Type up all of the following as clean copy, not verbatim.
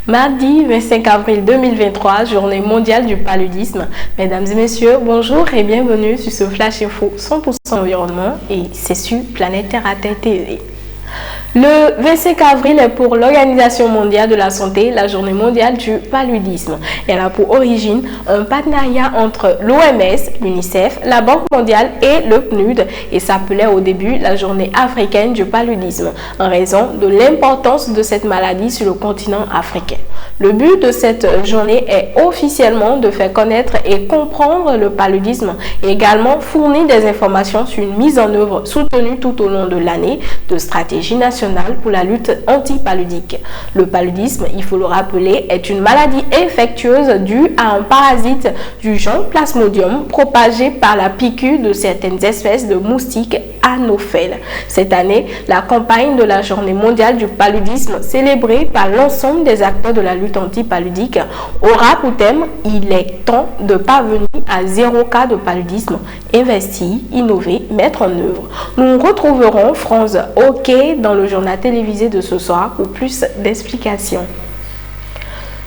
Mardi 25 avril 2023, journée mondiale du paludisme. Mesdames et messieurs, bonjour et bienvenue sur ce Flash Info 100% environnement et c'est sur Planète Terre à Terre TV. Le 25 avril est pour l'Organisation mondiale de la santé la journée mondiale du paludisme. Elle a pour origine un partenariat entre l'OMS, l'UNICEF, la Banque mondiale et le PNUD et s'appelait au début la journée africaine du paludisme en raison de l'importance de cette maladie sur le continent africain. Le but de cette journée est officiellement de faire connaître et comprendre le paludisme et également fournir des informations sur une mise en œuvre soutenue tout au long de l'année de stratégies nationales pour la lutte anti-paludique. Le paludisme, il faut le rappeler, est une maladie infectieuse due à un parasite du genre Plasmodium propagé par la piqûre de certaines espèces de moustiques anophèles. Cette année, la campagne de la journée mondiale du paludisme, célébrée par l'ensemble des acteurs de la lutte anti-paludique, aura pour thème « Il est temps de parvenir à 0 cas de paludisme, investir, innover, mettre en œuvre ». Nous retrouverons France Hockey dans le journal télévisé de ce soir pour plus d'explications.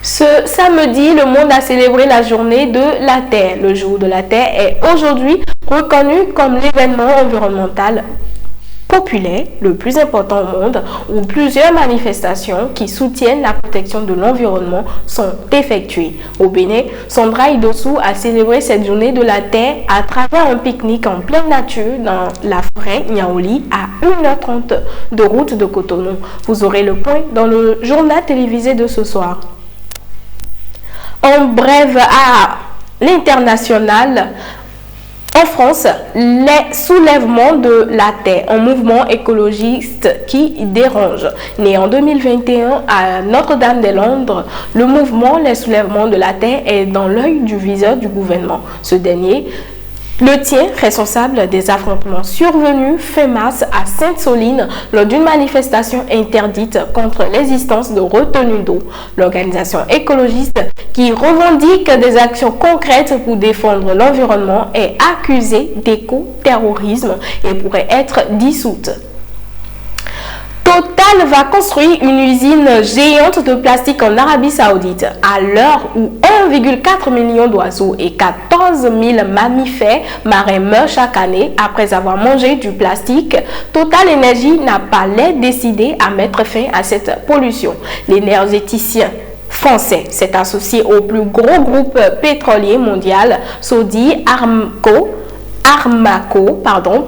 Ce samedi, le monde a célébré la journée de la Terre. Le jour de la Terre est aujourd'hui reconnu comme l'événement environnemental populaire le plus important au monde où plusieurs manifestations qui soutiennent la protection de l'environnement sont effectuées. Au Bénin, Sandra Idossou a célébré cette journée de la Terre à travers un pique-nique en pleine nature dans la forêt Niaouli à 1h30 de route de Cotonou. Vous aurez le point dans le journal télévisé de ce soir. En bref, à l'international, en France, les soulèvements de la Terre, un mouvement écologiste qui dérange. Né en 2021 à Notre-Dame-des-Landes, le mouvement Les soulèvements de la Terre est dans l'œil du viseur du gouvernement. Ce dernier le tient responsable des affrontements survenus fin mars à Sainte-Soline lors d'une manifestation interdite contre l'existence de retenues d'eau. L'organisation écologiste qui revendique des actions concrètes pour défendre l'environnement est accusée d'éco-terrorisme et pourrait être dissoute. Total va construire une usine géante de plastique en Arabie Saoudite. À l'heure où 1,4 million d'oiseaux et 14 000 mammifères marins meurent chaque année après avoir mangé du plastique, Total Energy n'a pas l'air décidé à mettre fin à cette pollution. L'énergéticien français s'est associé au plus gros groupe pétrolier mondial, Saudi Aramco,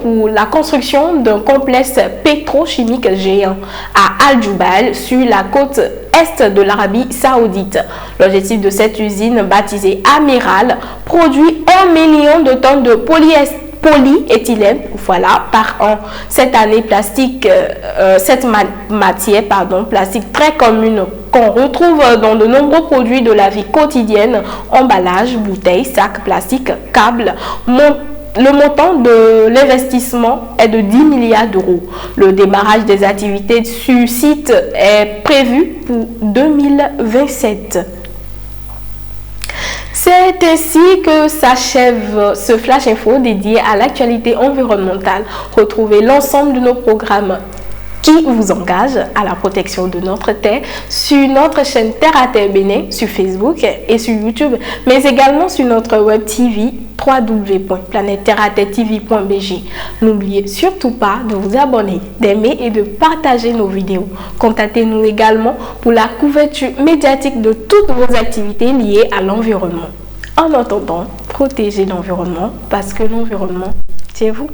pour la construction d'un complexe pétrochimique géant à Al-Jubail sur la côte est de l'Arabie Saoudite. L'objectif de cette usine baptisée Amiral produit 1 million de tonnes de polyéthylène par an. Cette année, cette matière plastique très commune qu'on retrouve dans de nombreux produits de la vie quotidienne, emballages, bouteilles, sacs, plastiques, câbles, le montant de l'investissement est de 10 milliards d'euros. Le démarrage des activités sur site est prévu pour 2027. C'est ainsi que s'achève ce Flash Info dédié à l'actualité environnementale. Retrouvez l'ensemble de nos programmes qui vous engage à la protection de notre terre sur notre chaîne Terre à Terre Bénin sur Facebook et sur YouTube, mais également sur notre web TV www.planetterraterretv.bg. N'oubliez surtout pas de vous abonner, d'aimer et de partager nos vidéos. Contactez-nous également pour la couverture médiatique de toutes vos activités liées à l'environnement. En attendant, protégez l'environnement parce que l'environnement, c'est vous.